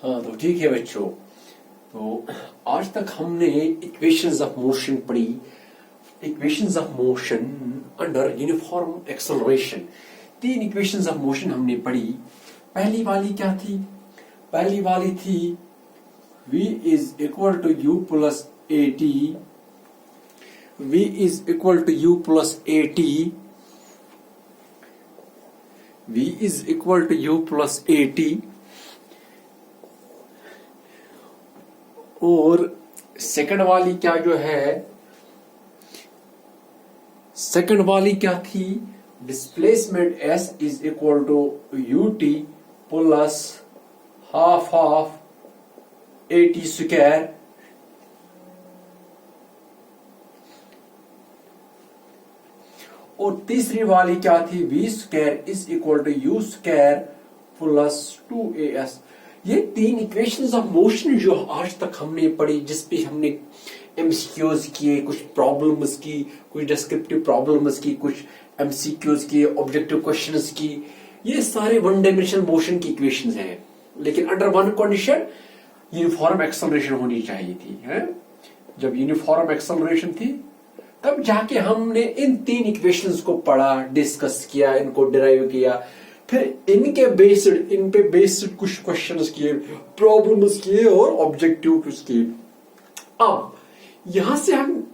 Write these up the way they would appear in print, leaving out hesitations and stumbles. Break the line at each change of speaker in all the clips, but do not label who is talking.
हाँ तो ठीक है बच्चों, तो आज तक हमने इक्वेशंस ऑफ मोशन पढ़ी। Equations of motion under uniform acceleration, 3 equations of motion हमने पढ़ी। पहली वाली क्या थी? पहली वाली थी v is equal to u plus a t, v is equal to u plus a t, v is equal to u plus a t. और सेकंड वाली क्या जो है, सेकंड वाली क्या थी? Displacement s is equal to u t plus half of a t square. और तीसरी वाली क्या थी? v square is equal to u square plus 2as। ये 3 इक्वेशंस ऑफ मोशन जो आज तक हमने पढ़ी, जिसपे हमने एमसीक्यूज किए, कुछ प्रॉब्लम्स की, कुछ डिस्क्रिप्टिव प्रॉब्लम्स की, कुछ एमसीक्यूज किए, ऑब्जेक्टिव क्वेश्चंस की, ये सारे 1 डायमेंशनल मोशन की इक्वेशंस हैं। लेकिन under one condition, uniform acceleration होनी चाहिए थी, है? जब यूनिफॉर्म एक्सेलरेशन थी तब जाके हमने इन 3 इक्वेशंस को पढ़ा, डिस्कस किया, इनको डिराइव किया, फिर इनके बेस्ड, इन पे बेस्ड कुछ क्वेश्चंस किए, प्रॉब्लम्स किए और ऑब्जेक्टिव किए। अब यहां से हम,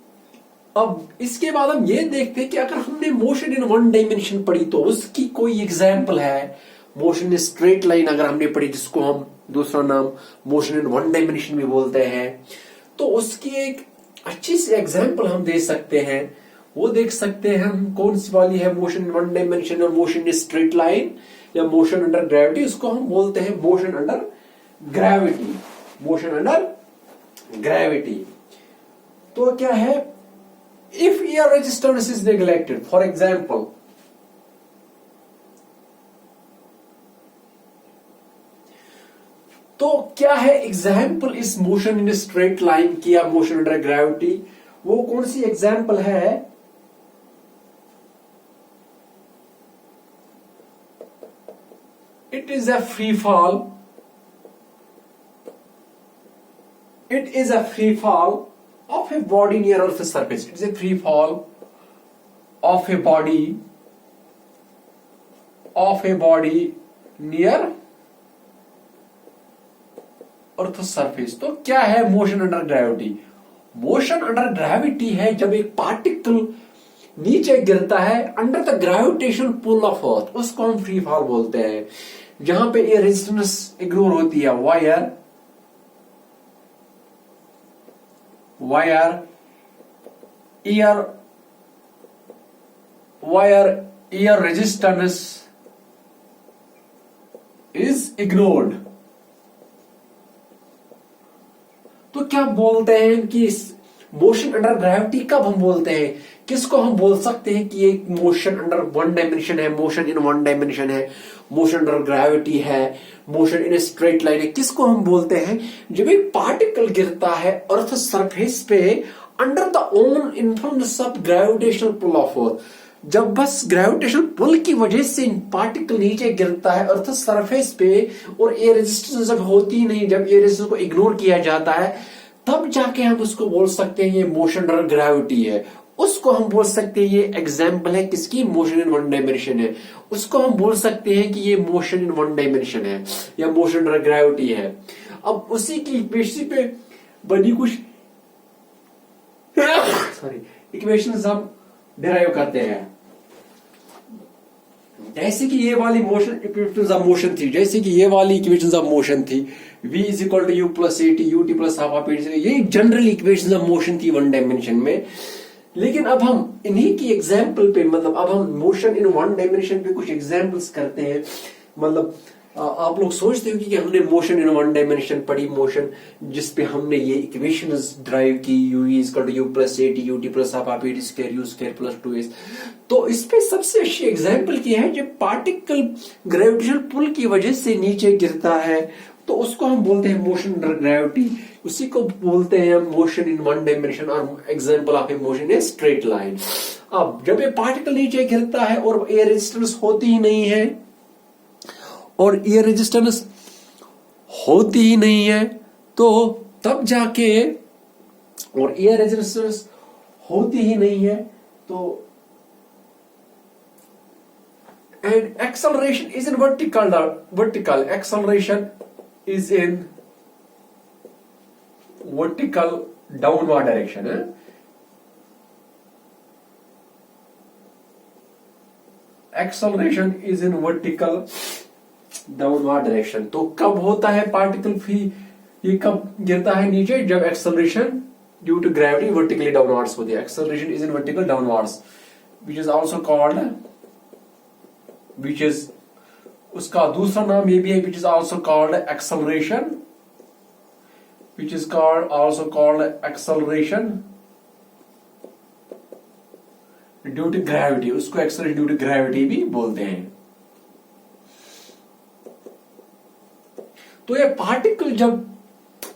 अब इसके बाद हम ये देखते हैं कि अगर हमने मोशन इन 1 डायमेंशन पढ़ी तो उसकी कोई एग्जाम्पल है। मोशन इन स्ट्रेट लाइन अगर हमने पढ़ी, जिसको हम दूसरा नाम मोशन इन 1 डायमेंशन भी बोलते हैं, तो उसकी एक अच्छी सी एग्जाम्पल हम दे सकते हैं। वो देख सकते हैं हम, कौन सी वाली है? मोशन इन 1 डायमेंशन और मोशन इन स्ट्रेट लाइन या मोशन अंडर ग्रेविटी। उसको हम बोलते हैं motion under gravity. Motion under gravity तो क्या है? If air resistance is neglected, for example, तो क्या है एग्जाम्पल इस मोशन इन स्ट्रेट लाइन की या मोशन अंडर ग्रेविटी? वो कौन सी एग्जाम्पल है? It is a free fall. It is a free fall of a body near Earth's surface. It is a free fall of a body near Earth's surface. तो क्या है motion under gravity? Motion under gravity है जब एक particle नीचे गिरता है under the gravitational pull of earth, उसको हम फ्री फॉल बोलते हैं। जहां पे ये रेजिस्टेंस इग्नोर होती है, wire air resistance is ignored. तो क्या बोलते हैं कि मोशन अंडर ग्रेविटी कब हम बोलते हैं? किसको हम बोल सकते हैं कि ये मोशन अंडर 1 डायमेंशन है, मोशन इन 1 डायमेंशन है, मोशन अंडर ग्रेविटी है, मोशन इन स्ट्रेट लाइन है? किसको हम बोलते हैं? जब एक पार्टिकल गिरता है अर्थ सरफेस पे under the own influence of gravitational pull of earth. जब बस ग्रेविटेशनल पुल की वजह से पार्टिकल नीचे गिरता है अर्थ सरफेस पे, और एयर रेजिस्टेंस जब होती ही नहीं, जब एयर रेजिस्टेंस को इग्नोर किया जाता है, तब जाके हम उसको बोल सकते हैं ये मोशन अंडर ग्रेविटी है। उसको हम बोल सकते हैं ये एग्जाम्पल है किसकी? मोशन इन 1 डायमेंशन है। उसको हम बोल सकते हैं कि ये मोशन इन 1 डायमेंशन है या मोशन अंडर ग्रेविटी है। अब उसी की बेसिस पे बनी कुछ इक्वेशंस हम डिराइव करते हैं। जैसे कि ये वाली मोशन इक्वेशंस ऑफ मोशन थी, जैसे कि ये वाली इक्वेशंस ऑफ मोशन थी, v is equal to u plus a t, u t plus half of a t. ये जनरल इक्वेशंस ऑफ मोशन थी 1 डायमेंशन में। लेकिन अब हम इन्हीं की एग्जाम्पल पे, मतलब अब हम मोशन इन 1 डायमेंशन पे कुछ एग्जाम्पल्स करते हैं। मतलब आप लोग सोचते हो कि हमने मोशन इन 1 डायमेंशन पढ़ी, मोशन जिसपे हमने ये इक्वेशंस ड्राइव की, u is equal to u plus a t, u t plus half of a t square, u square plus 2s। तो इस पे सबसे अच्छी एग्जाम्पल क्या है? जब पार्टिकल ग्रेविटेशनल पुल की वजह से नीचे गिरता है तो उसको हम बोलते हैं मोशन अंडर ग्रेविटी। उसी को बोलते हैं मोशन इन 1 डायमेंशन और example of A motion a straight line. अब जब ये पार्टिकल नीचे गिरता है और एयर रेजिस्टेंस होती ही नहीं है, और एयर रेजिस्टेंस होती ही नहीं है, तो तब जाके, और एयर रेजिस्टेंस होती ही नहीं है, तो and acceleration is in vertical acceleration is in vertical downward direction है? Acceleration is in vertical downward direction. तो कब होता है पार्टिकल फ्री, ये कब गिरता है नीचे, जब acceleration due to gravity vertically downwards होती है. Acceleration is in vertical downwards which is also called, which is, उसका दूसरा नाम ये भी है, which is also called acceleration, which is called also called acceleration due to gravity. उसको acceleration due to gravity भी बोलते हैं. तो ये पार्टिकल जब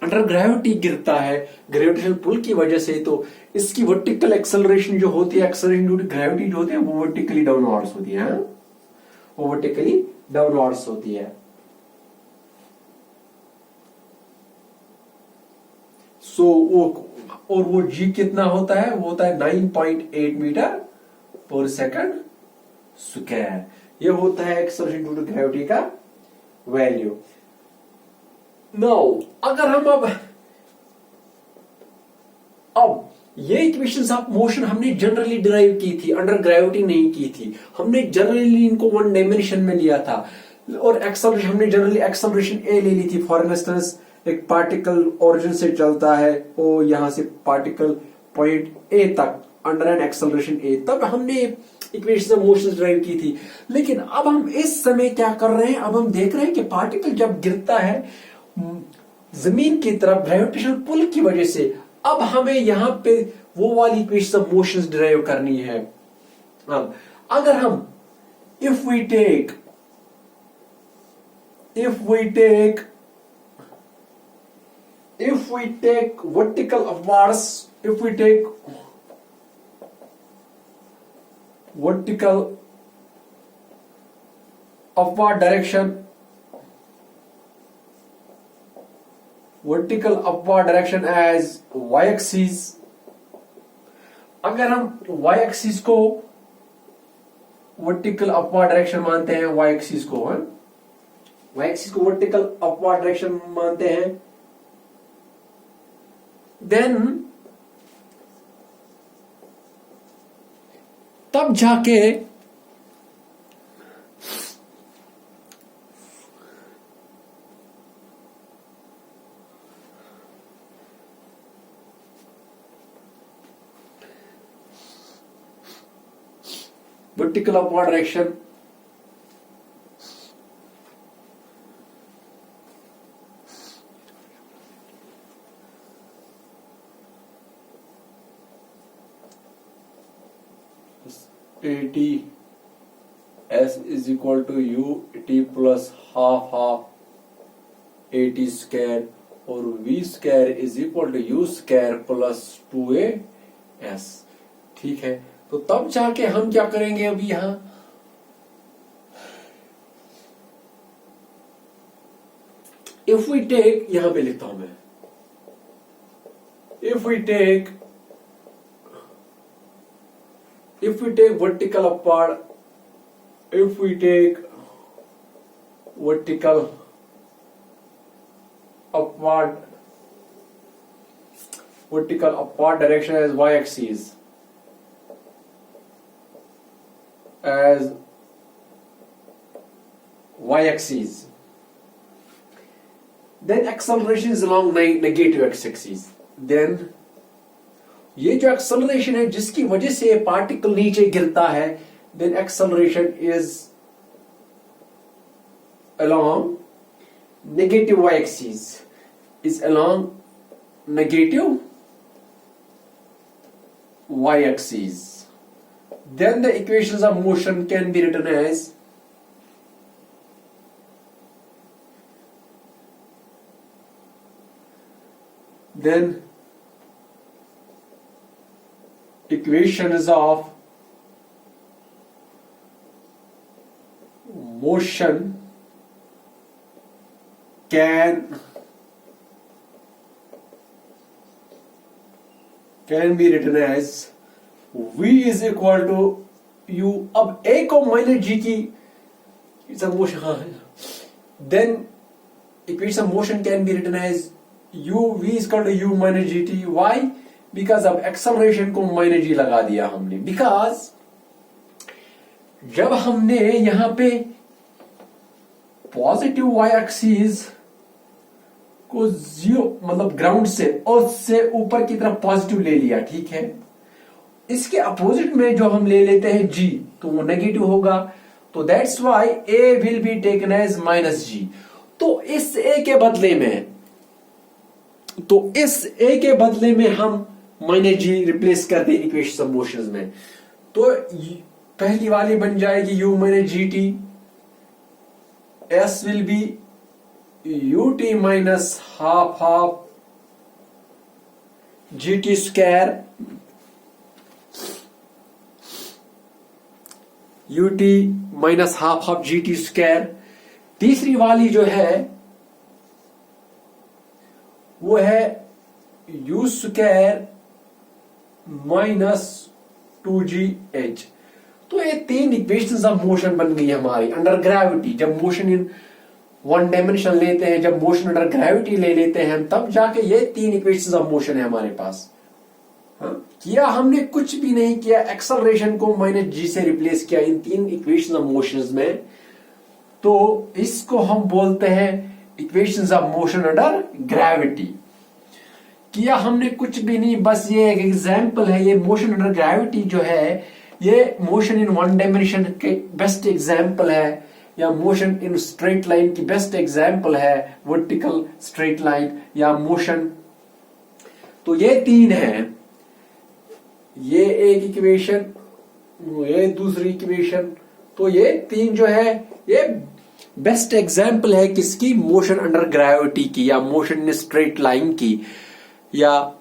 अंडर ग्रेविटी गिरता है ग्रेविटेशनल पुल की वजह से, तो इसकी वर्टिकल एक्सेलरेशन जो होती है, एक्सेलरेशन ड्यू टू ग्रेविटी जो होती है, वो वर्टिकली डाउनवर्ड्स होती है. वो वर्टिकली डाउनवर्ड्स होती है. सो वो जी कितना होता है, वो होता है 9.8 मीटर पर सेकंड स्क्वायर. ये होता है एक्सेलरेशन ड्यू टू ग्रेविटी का वैल्यू. नाउ अगर हम अब ये इक्वेशंस ऑफ मोशन हमने जनरली डिराइव की थी, अंडर ग्रेविटी नहीं की थी. हमने जनरली इनको वन डायमेंशन में लिया था, और एक्सेलरेशन हमने जनरली एक्सेलरेशन ए ले ली थी. फॉर इंस्टेंस एक पार्टिकल ओरिजिन से चलता है और यहां से पार्टिकल पॉइंट ए तक अंडर एन एक्सेलरेशन ए, तब हमने इक्वेशन ऑफ मोशन डिराइव की थी. लेकिन अब हम इस समय क्या कर रहे हैं, अब हम देख रहे हैं कि पार्टिकल जब गिरता है जमीन की तरफ ग्रेविटेशनल पुल की वजह से, अब हमें यहां पे वो वाली इक्वेशन ऑफ मोशन डिराइव करनी है. अब अगर हम if we take vertical upwards, if we take vertical upward direction, as y-axis, अगर हम y-axis को vertical upward direction मानते हैं, y-axis को vertical upward direction मानते हैं, then तब जाके vertical upward direction AT S is equal to U T plus half AT square, और V square is equal to U square plus 2A S. ठीक है, तो तब जाके हम क्या करेंगे, अभी यहां इफ वी टेक, यहां पे लिखता हूं मैं, if we take vertical upward, if we take vertical upward direction as y-axis, then acceleration is along negative x-axis. Then ये जो एक्सेलरेशन है जिसकी वजह से पार्टिकल नीचे गिरता है, then acceleration is along negative Y axis, is along negative Y axis. Then the equations of motion can be written as then equations of motion can be written as v is equal to u। अब a को minus g की motion, हाँ, then equation of motion can be written as u v is equal to u minus gt। Why? Because अब acceleration को minus g लगा दिया हमने, because जब हमने यहां पे पॉजिटिव y एक्सिस को जीरो मतलब ग्राउंड से और से ऊपर की तरफ पॉजिटिव ले लिया, ठीक है, इसके अपोजिट में जो हम ले लेते हैं g तो वो नेगेटिव होगा, तो that's why a will be taken as minus g। तो इस a के बदले में हम माइनस g रिप्लेस कर दें इक्वेशन ऑफ मोशंस में, तो पहली वाली बन जाएगी u minus G T, s will be ut minus half gt square, ut minus half gt square. तीसरी वाली जो है वो है u स्क्वायर माइनस 2gh। तो ये तीन इक्वेशंस ऑफ मोशन बन गई हमारी अंडर ग्रेविटी। जब मोशन इन वन डायमेंशन लेते हैं, जब मोशन अंडर ग्रेविटी ले लेते हैं, तब जाके ये तीन इक्वेशंस ऑफ मोशन है हमारे पास। हाँ? किया हमने कुछ भी नहीं किया, एक्सेलरेशन को माइनस जी से रिप्लेस किया इन तीन इक्वेशंस ऑफ मोशंस में, तो इसको हम बोलते हैं equations of motion under gravity. किया हमने कुछ भी नहीं, बस ये एक एग्जाम्पल है। ये मोशन अंडर ग्रेविटी जो है ये मोशन इन वन डायमेंशन के बेस्ट एग्जाम्पल है, या मोशन इन स्ट्रेट लाइन की बेस्ट एग्जाम्पल है, वर्टिकल स्ट्रेट लाइन या मोशन। तो ये तीन है, ये एक इक्वेशन, ये दूसरी इक्वेशन, तो ये तीन जो है ये बेस्ट एग्जाम्पल है किसकी? मोशन अंडर ग्रेविटी की, या मोशन इन स्ट्रेट लाइन की, या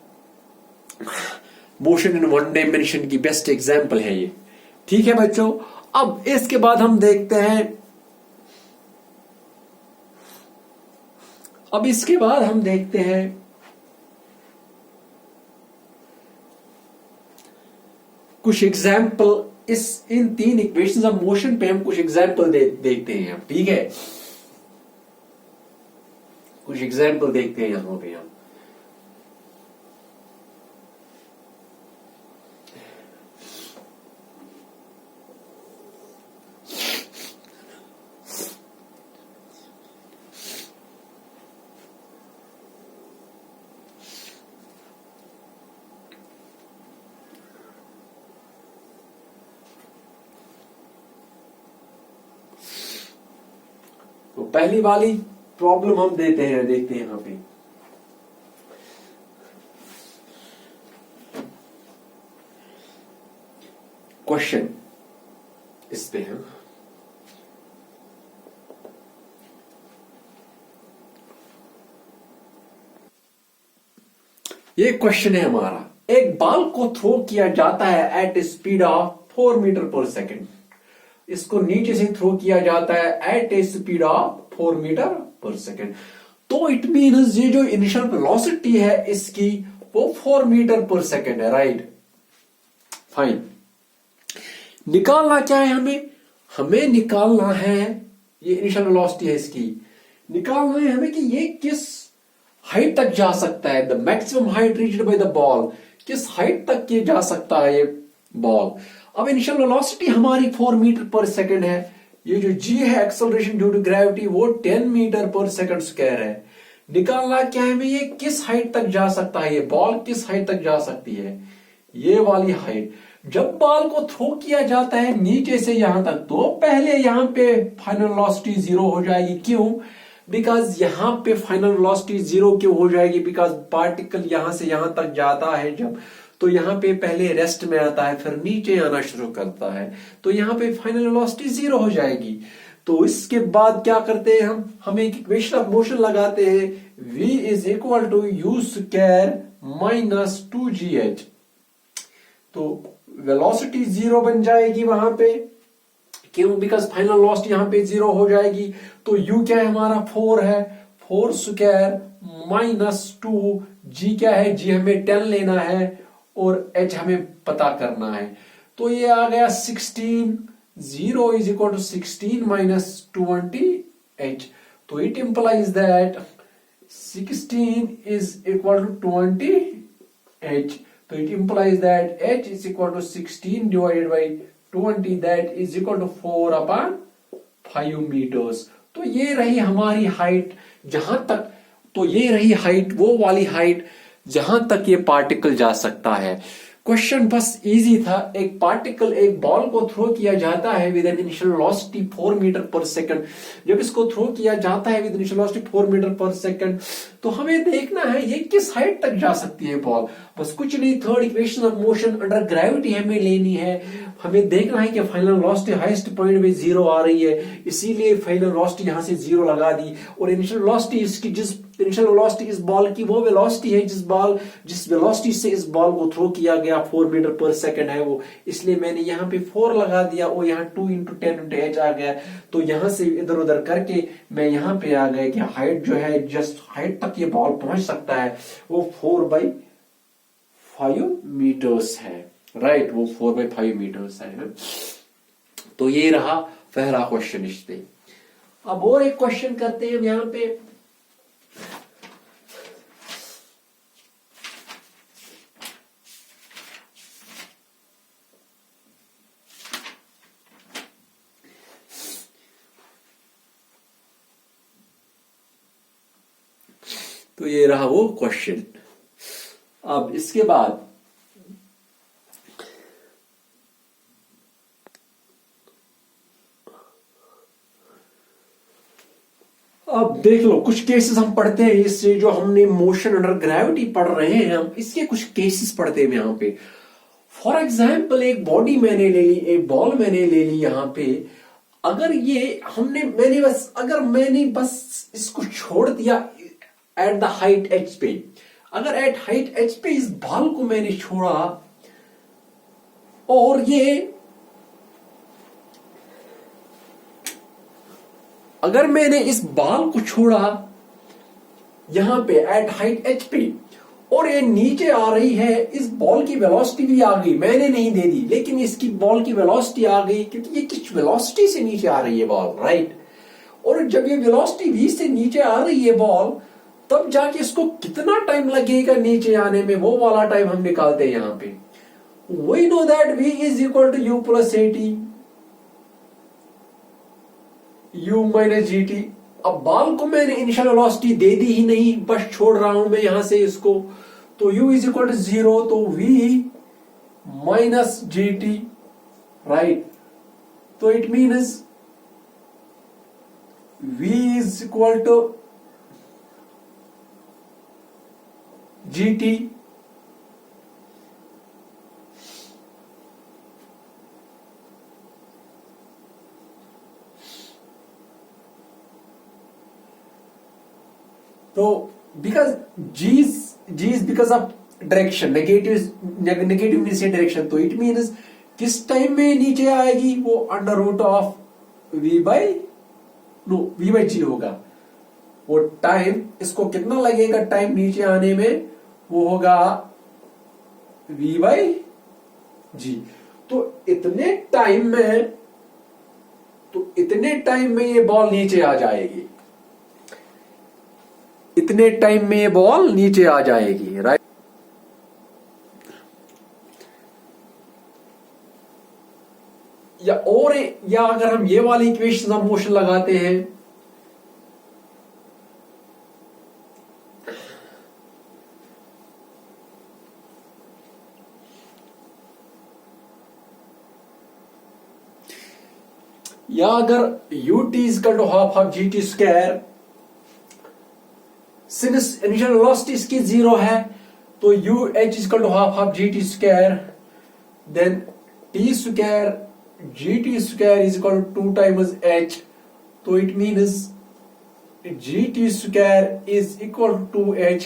मोशन इन वन डायमेंशन की बेस्ट एग्जाम्पल है ये। ठीक है बच्चों, अब इसके बाद हम देखते हैं, कुछ एग्जाम्पल इन तीन इक्वेशंस ऑफ मोशन पे हम कुछ एग्जाम्पल देखते हैं हम। ठीक है, कुछ एग्जाम्पल देखते हैं यहां पे हम। तो पहली वाली प्रॉब्लम हम देखते हैं यहां पे। क्वेश्चन इस पे है, ये क्वेश्चन है हमारा, एक बॉल को थ्रो किया जाता है at a speed of 4 metre per second. इसको नीचे से थ्रो किया जाता है at a speed of 4 metre per second. तो इट मीन्स ये जो इनिशियल वेलोसिटी है इसकी वो 4 मीटर पर सेकेंड है, राइट? फाइन। निकालना क्या है हमें निकालना है, ये इनिशियल वेलोसिटी है इसकी, निकालना है हमें कि ये किस हाइट तक जा सकता है, the maximum height reached by the ball, किस हाइट तक ये जा सकता है ये बॉल। अब इनिशियल वेलोसिटी हमारी 4 मीटर पर सेकंड है, ये जो g है एक्सेलरेशन ड्यू टू ग्रेविटी वो 10 मीटर पर सेकंड स्क्वायर है। निकालना क्या है हमें, ये किस हाइट तक जा सकता है, ये बॉल किस हाइट तक जा सकती है, ये वाली हाइट। जब बॉल को थ्रो किया जाता है नीचे से यहां तक, तो पहले यहां पे फाइनल वेलोसिटी 0 हो जाएगी। क्यों? बिकॉज यहां पे फाइनल वेलोसिटी 0 क्यों हो जाएगी? बिकॉज पार्टिकल यहां से यहां तक जाता है जब, तो यहां पे पहले रेस्ट में आता है, फिर नीचे आना शुरू करता है, तो यहां पे फाइनल वेलोसिटी 0 हो जाएगी। तो इसके बाद क्या करते हैं हम एक इक्वेशन ऑफ मोशन लगाते हैं, v is equal to u square minus 2gh। तो वेलोसिटी 0 बन जाएगी वहां पे, क्यों? बिकॉज फाइनल वेलोसिटी यहां पे 0 हो जाएगी। तो u क्या है हमारा 4 है, 4 स्क्वायर माइनस 2, जी क्या है, जी हमें 10 लेना है और एच हमें पता करना है। तो ये आ गया 16, 0 is equal to 16 minus 20 H. तो it implies that 16 is equal to 20 h. So it implies that h is equal to 16 divided by 20, that is equal to 4 upon 5 meters. तो ये रही हमारी हाइट जहां तक, तो ये रही हाइट, वो वाली हाइट जहां तक ये पार्टिकल जा सकता है। क्वेश्चन बस इजी था। एक पार्टिकल, एक बॉल को थ्रो किया जाता है with an initial velocity 4 metre per second. जब इसको थ्रो किया जाता है with initial velocity 4 metre per second, तो हमें देखना है ये किस हाइट तक जा सकती है बॉल। बस कुछ नहीं, third equation of motion under gravity हमें लेनी है। हमें देखना है कि फाइनल वेलोसिटी हाईएस्ट पॉइंट में 0 आ रही है, इसीलिए फाइनल वेलोसिटी यहां से 0 लगा दी। और इनिशियल वेलोसिटी इसकी, जिस इनिशियल वेलोसिटी इस बॉल की, वो वेलोसिटी है जिस वेलोसिटी से इस बॉल को थ्रो किया गया 4 मीटर पर सेकंड है वो, इसलिए मैंने यहाँ पे 4 लगा दिया और यहाँ 2 इंटू 10 इंटू एच आ गया। तो यहां से इधर उधर करके मैं यहाँ पे आ गया कि हाइट जो है, जस्ट हाइट तक ये बॉल पहुंच सकता है वो 4/5 मीटर्स है। राइट, वो 4/5 मीटर्स है। तो ये रहा पहला क्वेश्चन इस पे। अब और एक क्वेश्चन करते हैं यहां पे। तो ये रहा वो क्वेश्चन। अब इसके बाद अब देख लो, कुछ केसेस हम पढ़ते हैं इससे, जो हमने मोशन अंडर ग्रेविटी पढ़ रहे हैं हम, इसके कुछ केसेस पढ़ते हैं यहां पे। फॉर एग्जाम्पल, एक बॉडी मैंने ले ली, एक बॉल मैंने ले ली यहां पे। अगर ये मैंने बस इसको छोड़ दिया एट द हाइट एच पे, अगर एट हाइट एच पे इस बॉल को मैंने छोड़ा और अगर मैंने इस बॉल को छोड़ा यहां पे एट हाइट एच पे और ये नीचे आ रही है, इस बॉल की वेलोसिटी भी आ गई, मैंने नहीं दे दी लेकिन इसकी बॉल की वेलोसिटी आ गई, क्योंकि ये किस वेलोसिटी से नीचे आ रही है बॉल, राइट। और जब ये वेलोसिटी v से नीचे आ रही है बॉल, तब जाके इसको कितना टाइम लगेगा नीचे आने में, वो वाला टाइम हम निकालते हैं यहां पे। We know that v is equal to u plus at, u minus ji t. अब बॉल को मैंने इनिशियल वेलोसिटी दे दी ही नहीं, बस छोड़ रहा हूं मैं यहां से इसको, तो u इज इक्वल टू 0, तो v माइनस जी टी, राइट। तो it means v is equal to G T. तो because g is because of direction, negative means direction, तो इट मीन्स किस टाइम में नीचे आएगी, वो under root of v by G होगा। वो टाइम, इसको कितना लगेगा टाइम नीचे आने में, वो होगा v बाई जी। तो इतने टाइम में ये बॉल नीचे आ जाएगी, इतने टाइम में ये बॉल नीचे आ जाएगी, राइट। या अगर हम ये वाली इक्वेशन ऑफ मोशन लगाते हैं, या अगर ut is equal to half of gt square, since initial velocity इसकी 0 है, तो uh is equal to half of gt square, then t square gt square is equal to 2 times h। तो it means gt square is equal to h,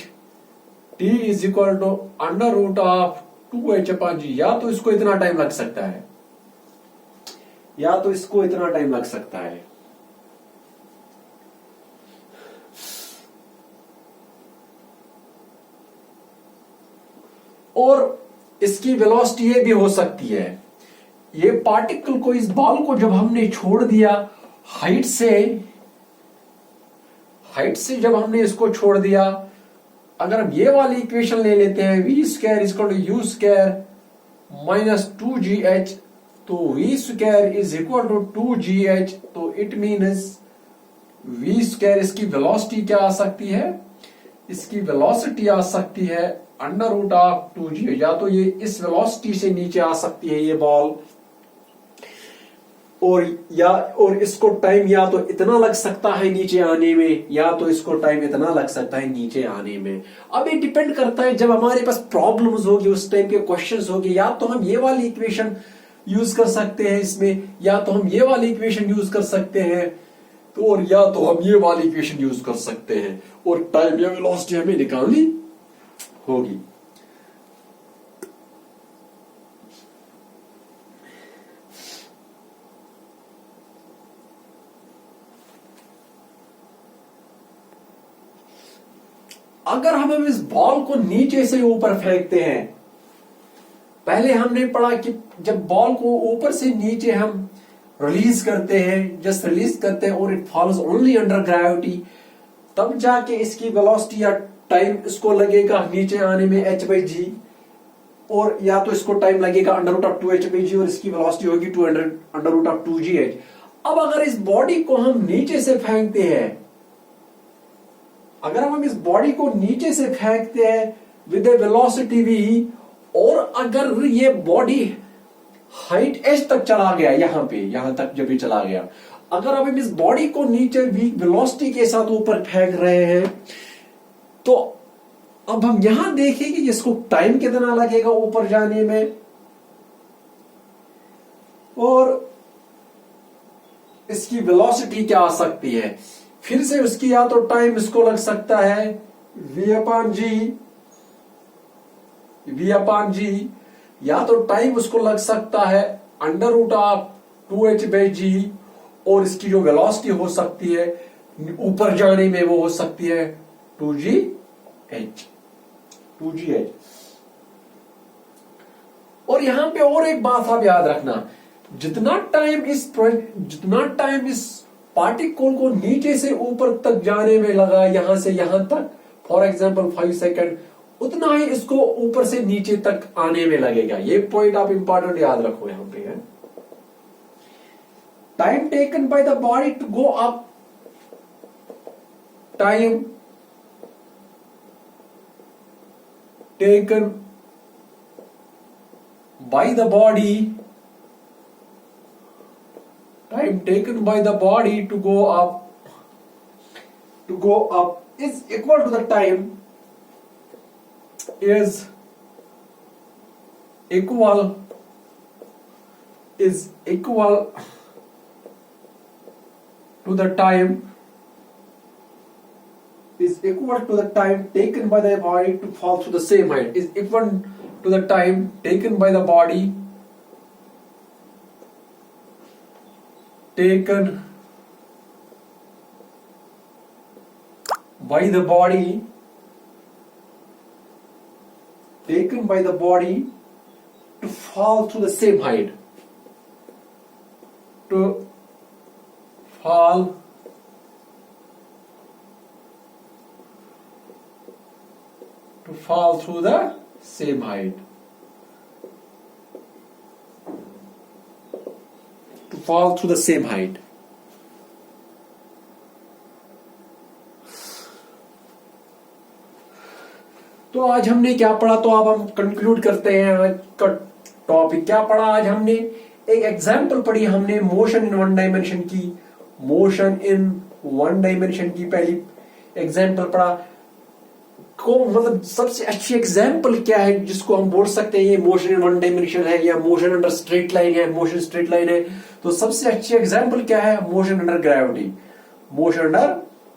t is equal to under root of 2h upon g। या तो इसको इतना time लग सकता है, या तो इसको इतना टाइम लग सकता है। और इसकी वेलोसिटी ये भी हो सकती है, ये पार्टिकल को, इस बॉल को जब हमने छोड़ दिया हाइट से जब हमने इसको छोड़ दिया, अगर हम ये वाली इक्वेशन ले लेते हैं v square is equal to u square minus 2gh, तो v square is equal to 2gh, तो इट मीन्स वी स्क्वायर, इसकी वेलोसिटी क्या आ सकती है, इसकी वेलोसिटी आ सकती है अंडर रूट ऑफ 2g, या तो ये इस वेलोसिटी से नीचे आ सकती है ये बॉल, और इसको टाइम या तो इतना लग सकता है नीचे आने में, या तो इसको टाइम इतना लग सकता है नीचे आने में। अब ये डिपेंड करता है, जब हमारे पास प्रॉब्लम्स होगी उस टाइप के क्वेश्चंस होंगे, या तो हम ये वाली इक्वेशन यूज कर सकते हैं इसमें, या तो हम ये वाली इक्वेशन यूज कर सकते हैं, तो और या तो हम ये वाली इक्वेशन यूज कर सकते हैं, और टाइम या वेलोसिटी हमें निकालनी होगी। अगर हम इस बॉल को नीचे से ऊपर फेंकते हैं, पहले हमने पढ़ा कि जब बॉल को ऊपर से नीचे हम रिलीज करते हैं, जस्ट रिलीज करते हैं और it falls only under gravity, तब जाके इसकी वेलोसिटी या टाइम इसको लगेगा नीचे आने में h/g, और या तो इसको टाइम लगेगा अंडर रूट ऑफ 2h/g, और इसकी वेलोसिटी होगी 200 अंडर रूट ऑफ 2gh। अब अगर इस बॉडी को हम नीचे से फेंकते हैं, अगर हम इस बॉडी को नीचे से फेंकते हैं विद ए वेलोसिटी v, और अगर ये बॉडी हाइट h तक चला गया, यहां तक जब ये चला गया, अगर हम इस बॉडी को नीचे वेलोसिटी के साथ ऊपर फेंक रहे हैं, तो अब हम यहां देखेंगे कि इसको टाइम कितना लगेगा ऊपर जाने में, और इसकी वेलोसिटी क्या आ सकती है। फिर से उसकी या तो टाइम इसको लग सकता है v/g, या तो टाइम उसको लग सकता है अंडर रूट ऑफ 2h/g, और इसकी जो वेलोसिटी हो सकती है ऊपर जाने में वो हो सकती है 2gh। और यहां पे और एक बात आप याद रखना, जितना टाइम इस पार्टिकल को नीचे से ऊपर तक जाने में लगा, यहां से यहां तक, फॉर एग्जांपल 5 सेकंड, उतना ही इसको ऊपर से नीचे तक आने में लगेगा। ये पॉइंट आप इंपॉर्टेंट याद रखो यहां पे है। Time taken by the body to go up, time taken by the body to go up is equal to the time is equal to the time taken by the body to fall through the same height, is equal to the time taken by the body to fall through the same height, to fall through the same height, fall through the same height। तो आज हमने क्या पढ़ा, तो अब हम conclude करते हैं आज का टॉपिक। क्या पढ़ा आज हमने, एक एग्जांपल पढ़ी हमने मोशन इन वन डायमेंशन की पहली एग्जांपल पढ़ा को, मतलब सबसे अच्छी एग्जांपल क्या है जिसको हम बोल सकते हैं ये मोशन इन वन डायमेंशन है, या मोशन अंडर स्ट्रेट लाइन है, मोशन स्ट्रेट लाइन है। तो सबसे अच्छी एग्जांपल क्या है, मोशन अंडर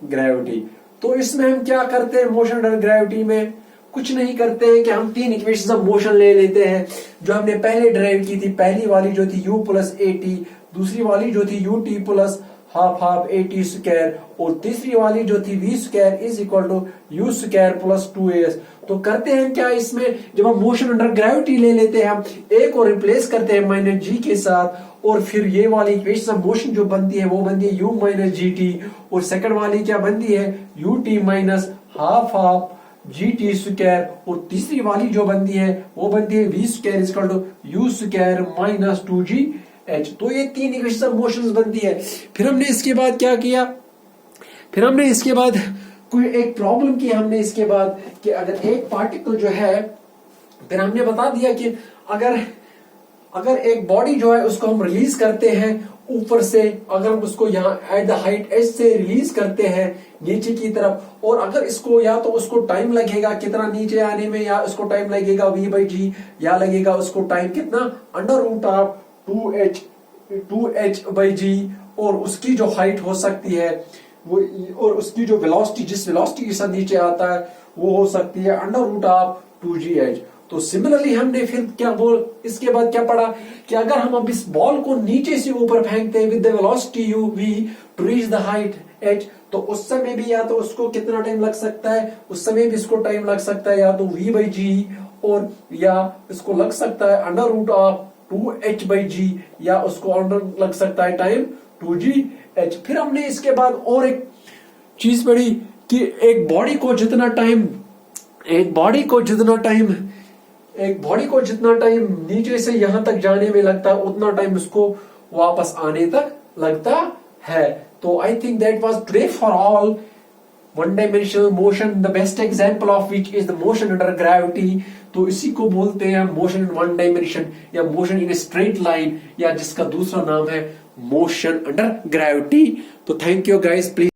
ग्रेविटी। तो इसमें हम क्या करते हैं, मोशन अंडर ग्रेविटी में कुछ नहीं करते हैं कि हम 3 इक्वेशंस ऑफ मोशन ले लेते हैं जो हमने पहले ड्राइव की थी। पहली वाली जो थी u + at, दूसरी वाली जो थी ut + half half a t square, और तीसरी वाली जो थी v square is equal to u square plus 2as। तो करते हैं क्या इसमें, जब हम मोशन अंडर ग्रेविटी ले लेते हैं, हम ए को रिप्लेस करते हैं माइनस जी के साथ, और फिर ये वाली इक्वेशन ऑफ मोशन जो बनती है वो बनती है u माइनस जी टी, और सेकंड वाली क्या बनती है u t minus half half g t square, और तीसरी वाली जो बनती है वो बनती है v square equal to u square minus 2g h। तो ये तीन इक्वेशन ऑफ मोशंस बनती है। फिर हमने इसके बाद क्या किया, फिर हमने इसके बाद कोई एक प्रॉब्लम की हमने इसके बाद कि अगर एक पार्टिकल जो है, फिर हमने बता दिया कि अगर एक बॉडी जो है उसको हम रिलीज करते हैं ऊपर से, अगर हम उसको यहाँ एट द हाइट एच से रिलीज करते हैं नीचे की तरफ, और अगर इसको या तो उसको टाइम लगेगा कितना नीचे आने में, या उसको टाइम लगेगा v/g, या लगेगा उसको टाइम कितना √ऑफ 2h/g, और उसकी जो हाइट हो सकती है वो, और उसकी जो वेलोसिटी जिस वेलोसिटी के साथ नीचे आता है वो हो सकती है √ऑफ 2gh। तो सिमिलरली हमने फिर क्या इसके बाद क्या पढ़ा कि अगर हम अब इस बॉल को नीचे से ऊपर फेंकते हैं with the velocity v to reach the height h, तो उस समय भी या तो उसको कितना टाइम लग सकता है, उस समय भी इसको टाइम लग सकता है या तो v/g, और या इसको लग सकता है √ऑफ 2h/g, या उसको अंडर लग सकता है टाइम 2gh। फिर हमने इसके बाद और एक चीज पढ़ी कि एक बॉडी को जितना टाइम नीचे से यहां तक जाने में लगता है उतना टाइम उसको वापस आने तक लगता है। तो I think that was today for all one dimensional motion, the best example of which is the motion under gravity. तो इसी को बोलते हैं मोशन इन वन डायमेंशन, या motion in a straight line, या जिसका दूसरा नाम है मोशन अंडर ग्रेविटी। तो थैंक यू गाइस, प्लीज